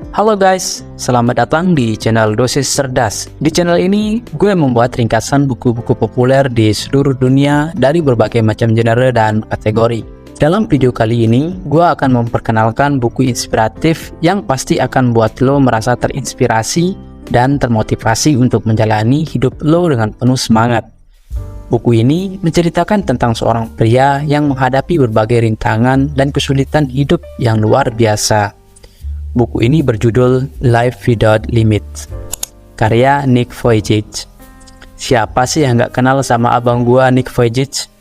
Halo guys, selamat datang di channel Dosis Cerdas. Di channel ini, gue membuat ringkasan buku-buku populer di seluruh dunia dari berbagai macam genre dan kategori. Dalam video kali ini, gue akan memperkenalkan buku inspiratif yang pasti akan buat lo merasa terinspirasi dan termotivasi untuk menjalani hidup lo dengan penuh semangat. Buku ini menceritakan tentang seorang pria yang menghadapi berbagai rintangan dan kesulitan hidup yang luar biasa. Buku ini berjudul Life Without Limits, karya Nick Vujicic. Siapa sih yang gak kenal sama abang gua Nick Vujicic?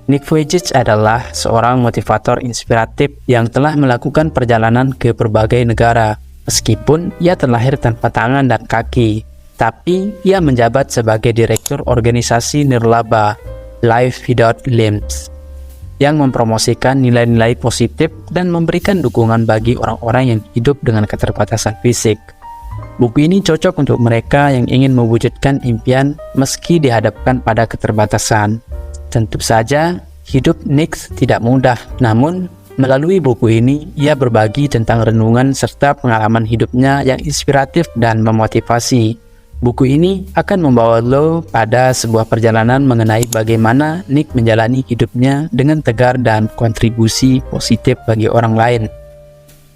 Nick Vujicic adalah seorang motivator inspiratif yang telah melakukan perjalanan ke berbagai negara. Meskipun ia terlahir tanpa tangan dan kaki, tapi ia menjabat sebagai direktur organisasi nirlaba Life Without Limits yang mempromosikan nilai-nilai positif dan memberikan dukungan bagi orang-orang yang hidup dengan keterbatasan fisik. Buku ini cocok untuk mereka yang ingin mewujudkan impian meski dihadapkan pada keterbatasan. Tentu saja, hidup Nick tidak mudah, namun melalui buku ini, ia berbagi tentang renungan serta pengalaman hidupnya yang inspiratif dan memotivasi. Buku ini akan membawa lo pada sebuah perjalanan mengenai bagaimana Nick menjalani hidupnya dengan tegar dan kontribusi positif bagi orang lain.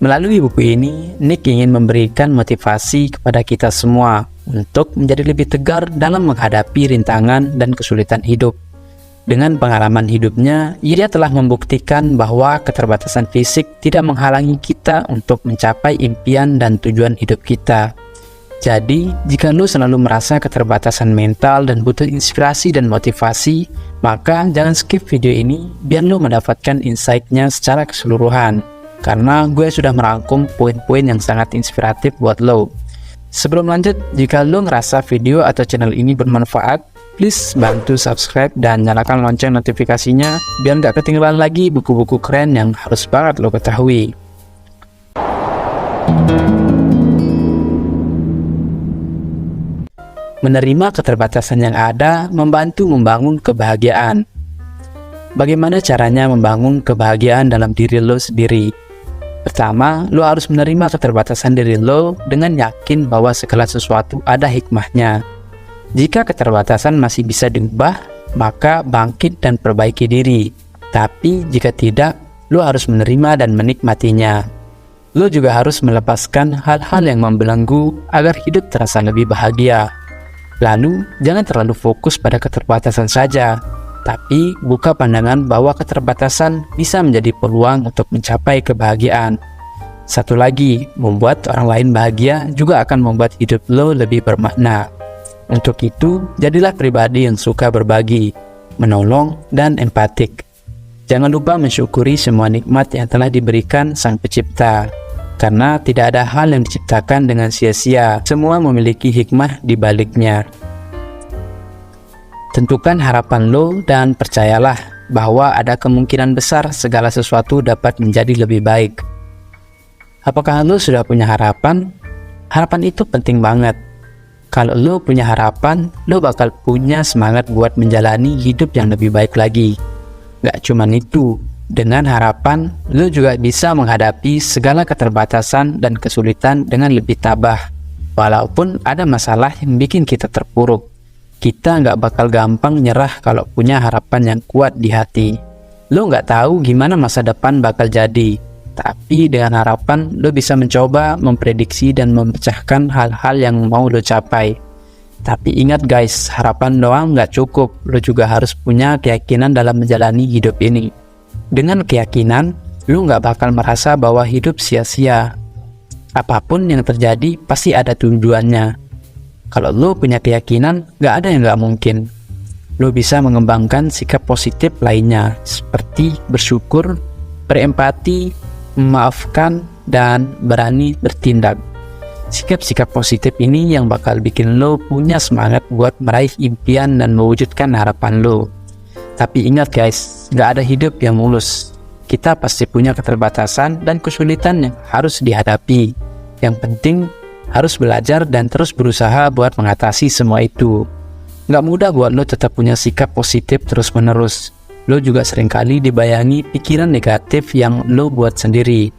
Melalui buku ini, Nick ingin memberikan motivasi kepada kita semua untuk menjadi lebih tegar dalam menghadapi rintangan dan kesulitan hidup. Dengan pengalaman hidupnya, ia telah membuktikan bahwa keterbatasan fisik tidak menghalangi kita untuk mencapai impian dan tujuan hidup kita. Jadi, jika lo selalu merasa keterbatasan mental dan butuh inspirasi dan motivasi, maka jangan skip video ini biar lo mendapatkan insight-nya secara keseluruhan. Karena gue sudah merangkum poin-poin yang sangat inspiratif buat lo. Sebelum lanjut, jika lo ngerasa video atau channel ini bermanfaat, please bantu subscribe dan nyalakan lonceng notifikasinya biar gak ketinggalan lagi buku-buku keren yang harus banget lo ketahui. Menerima keterbatasan yang ada membantu membangun kebahagiaan. Bagaimana caranya membangun kebahagiaan dalam diri lo sendiri? Pertama, lo harus menerima keterbatasan diri lo dengan yakin bahwa segala sesuatu ada hikmahnya. Jika keterbatasan masih bisa diubah, maka bangkit dan perbaiki diri. Tapi jika tidak, lo harus menerima dan menikmatinya. Lo juga harus melepaskan hal-hal yang membelenggu agar hidup terasa lebih bahagia. Lalu, jangan terlalu fokus pada keterbatasan saja, tapi buka pandangan bahwa keterbatasan bisa menjadi peluang untuk mencapai kebahagiaan. Satu lagi, membuat orang lain bahagia juga akan membuat hidup lo lebih bermakna. Untuk itu, jadilah pribadi yang suka berbagi, menolong, dan empatik. Jangan lupa mensyukuri semua nikmat yang telah diberikan Sang Pencipta. Karena tidak ada hal yang diciptakan dengan sia-sia, semua memiliki hikmah di baliknya. Tentukan harapan lo dan percayalah bahwa ada kemungkinan besar segala sesuatu dapat menjadi lebih baik. Apakah lo sudah punya harapan? Harapan itu penting banget. Kalau lo punya harapan, lo bakal punya semangat buat menjalani hidup yang lebih baik lagi. Gak cuman itu, dengan harapan, lo juga bisa menghadapi segala keterbatasan dan kesulitan dengan lebih tabah. Walaupun ada masalah yang bikin kita terpuruk, kita nggak bakal gampang nyerah kalau punya harapan yang kuat di hati. Lo nggak tahu gimana masa depan bakal jadi, tapi dengan harapan, lo bisa mencoba memprediksi dan memecahkan hal-hal yang mau lo capai. Tapi ingat guys, harapan doang nggak cukup, lo juga harus punya keyakinan dalam menjalani hidup ini. Dengan keyakinan, lu gak bakal merasa bahwa hidup sia-sia. Apapun yang terjadi pasti ada tujuannya. Kalau lu punya keyakinan, gak ada yang gak mungkin. Lu bisa mengembangkan sikap positif lainnya, seperti bersyukur, berempati, memaafkan, dan berani bertindak. Sikap-sikap positif ini yang bakal bikin lu punya semangat buat meraih impian dan mewujudkan harapan lu. Tapi ingat guys, gak ada hidup yang mulus. Kita pasti punya keterbatasan dan kesulitan yang harus dihadapi. Yang penting, harus belajar dan terus berusaha buat mengatasi semua itu. Gak mudah buat lo tetap punya sikap positif terus-menerus. Lo juga seringkali dibayangi pikiran negatif yang lo buat sendiri.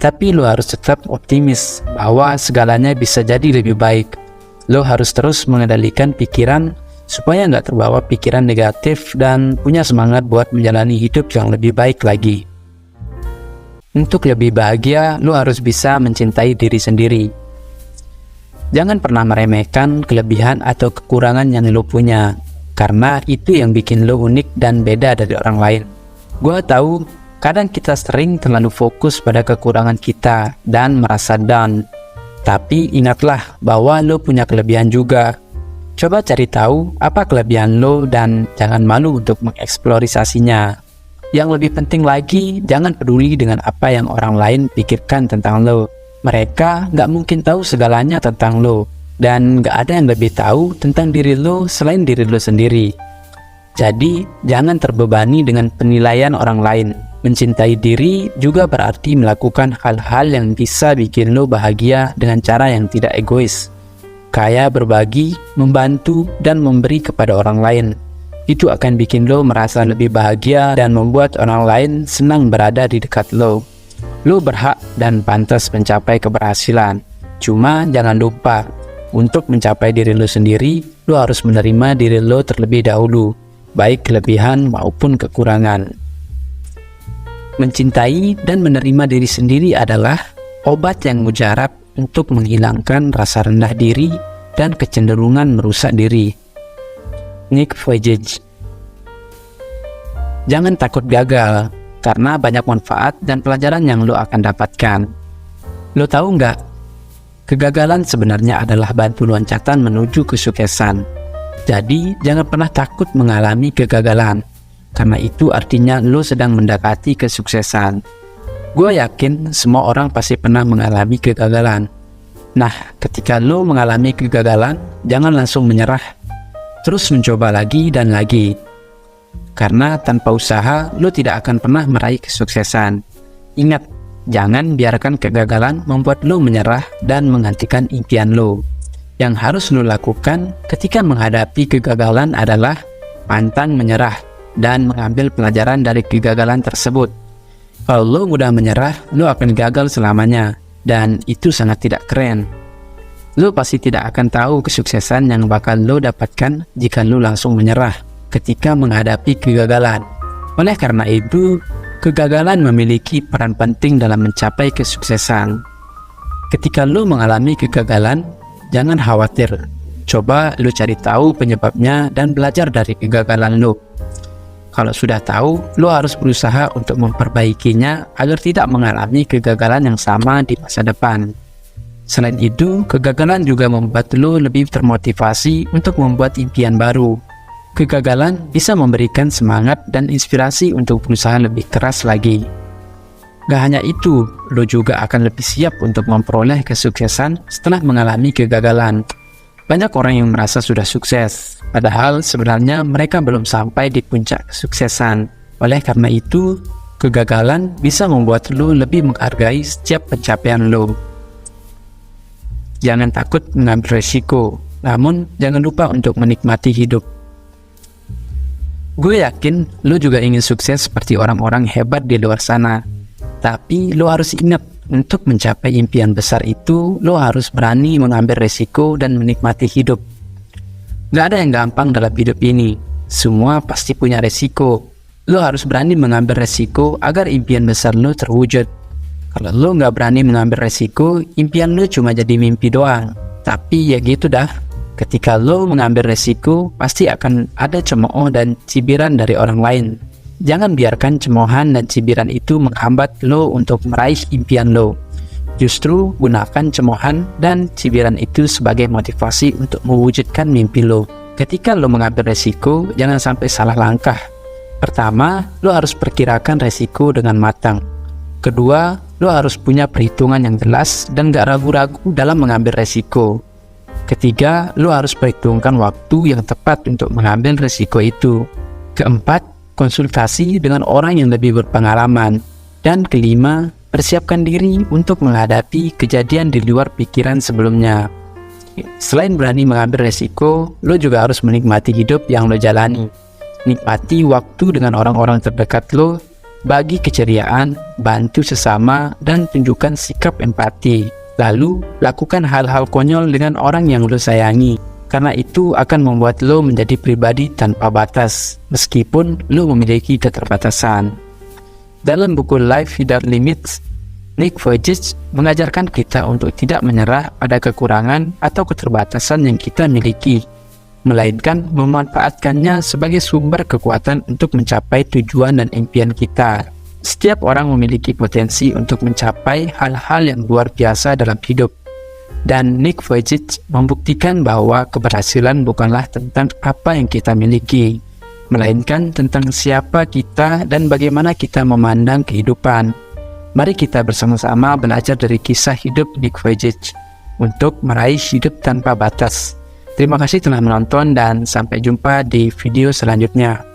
Tapi lo harus tetap optimis bahwa segalanya bisa jadi lebih baik. Lo harus terus mengendalikan pikiran supaya nggak terbawa pikiran negatif dan punya semangat buat menjalani hidup yang lebih baik lagi. Untuk lebih bahagia, lo harus bisa mencintai diri sendiri. Jangan pernah meremehkan kelebihan atau kekurangan yang lo punya, karena itu yang bikin lo unik dan beda dari orang lain. Gua tahu kadang kita sering terlalu fokus pada kekurangan kita dan merasa down. Tapi ingatlah bahwa lo punya kelebihan juga. Coba cari tahu apa kelebihan lo dan jangan malu untuk mengeksplorasinya. Yang lebih penting lagi, jangan peduli dengan apa yang orang lain pikirkan tentang lo. Mereka nggak mungkin tahu segalanya tentang lo, dan nggak ada yang lebih tahu tentang diri lo selain diri lo sendiri. Jadi, jangan terbebani dengan penilaian orang lain. Mencintai diri juga berarti melakukan hal-hal yang bisa bikin lo bahagia dengan cara yang tidak egois. Kayak berbagi, membantu, dan memberi kepada orang lain. Itu akan bikin lo merasa lebih bahagia dan membuat orang lain senang berada di dekat lo. Lo berhak dan pantas mencapai keberhasilan. Cuma jangan lupa, untuk mencapai diri lo sendiri, lo harus menerima diri lo terlebih dahulu, baik kelebihan maupun kekurangan. Mencintai dan menerima diri sendiri adalah obat yang mujarab untuk menghilangkan rasa rendah diri dan kecenderungan merusak diri. Nick Vujicic. Jangan takut gagal, karena banyak manfaat dan pelajaran yang lo akan dapatkan. Lo tahu nggak? Kegagalan sebenarnya adalah batu loncatan menuju kesuksesan. Jadi, jangan pernah takut mengalami kegagalan, karena itu artinya lo sedang mendekati kesuksesan. Gue yakin semua orang pasti pernah mengalami kegagalan. Nah, ketika lo mengalami kegagalan, jangan langsung menyerah. Terus mencoba lagi dan lagi. Karena tanpa usaha, lo tidak akan pernah meraih kesuksesan. Ingat, jangan biarkan kegagalan membuat lo menyerah dan menghentikan impian lo. Yang harus lo lakukan ketika menghadapi kegagalan adalah pantang menyerah dan mengambil pelajaran dari kegagalan tersebut. Kalau lo mudah menyerah, lo akan gagal selamanya, dan itu sangat tidak keren. Lo pasti tidak akan tahu kesuksesan yang bakal lo dapatkan jika lo langsung menyerah ketika menghadapi kegagalan. Oleh karena itu, kegagalan memiliki peran penting dalam mencapai kesuksesan. Ketika lo mengalami kegagalan, jangan khawatir. Coba lo cari tahu penyebabnya dan belajar dari kegagalan lo. Kalau sudah tahu, lo harus berusaha untuk memperbaikinya agar tidak mengalami kegagalan yang sama di masa depan. Selain itu, kegagalan juga membuat lo lebih termotivasi untuk membuat impian baru. Kegagalan bisa memberikan semangat dan inspirasi untuk berusaha lebih keras lagi. Gak hanya itu, lo juga akan lebih siap untuk memperoleh kesuksesan setelah mengalami kegagalan. Banyak orang yang merasa sudah sukses, padahal sebenarnya mereka belum sampai di puncak kesuksesan. Oleh karena itu, kegagalan bisa membuat lo lebih menghargai setiap pencapaian lo. Jangan takut mengambil resiko, namun jangan lupa untuk menikmati hidup. Gue yakin lo juga ingin sukses seperti orang-orang hebat di luar sana. Tapi lo harus ingat, untuk mencapai impian besar itu, lo harus berani mengambil resiko dan menikmati hidup. Gak ada yang gampang dalam hidup ini. Semua pasti punya resiko. Lo harus berani mengambil resiko agar impian besar lo terwujud. Kalau lo nggak berani mengambil resiko, impian lo cuma jadi mimpi doang. Tapi ya gitu dah. Ketika lo mengambil resiko, pasti akan ada cemooh dan cibiran dari orang lain. Jangan biarkan cemoohan dan cibiran itu menghambat lo untuk meraih impian lo. Justru gunakan cemoohan dan cibiran itu sebagai motivasi untuk mewujudkan mimpi lo. Ketika lo mengambil resiko, jangan sampai salah langkah. Pertama, lo harus perkirakan resiko dengan matang. Kedua, lo harus punya perhitungan yang jelas dan gak ragu-ragu dalam mengambil resiko. Ketiga, lo harus perhitungkan waktu yang tepat untuk mengambil resiko itu. Keempat, konsultasi dengan orang yang lebih berpengalaman. Dan kelima, persiapkan diri untuk menghadapi kejadian di luar pikiran sebelumnya. Selain berani mengambil resiko, lo juga harus menikmati hidup yang lo jalani. Nikmati waktu dengan orang-orang terdekat lo, bagi keceriaan, bantu sesama, dan tunjukkan sikap empati. Lalu, lakukan hal-hal konyol dengan orang yang lo sayangi, karena itu akan membuat lo menjadi pribadi tanpa batas, meskipun lo memiliki keterbatasan. Dalam buku Life Without Limits, Nick Vujicic mengajarkan kita untuk tidak menyerah pada kekurangan atau keterbatasan yang kita miliki, melainkan memanfaatkannya sebagai sumber kekuatan untuk mencapai tujuan dan impian kita. Setiap orang memiliki potensi untuk mencapai hal-hal yang luar biasa dalam hidup. Dan Nick Vujicic membuktikan bahwa keberhasilan bukanlah tentang apa yang kita miliki, melainkan tentang siapa kita dan bagaimana kita memandang kehidupan. Mari kita bersama-sama belajar dari kisah hidup Nick Vujicic untuk meraih hidup tanpa batas. Terima kasih telah menonton dan sampai jumpa di video selanjutnya.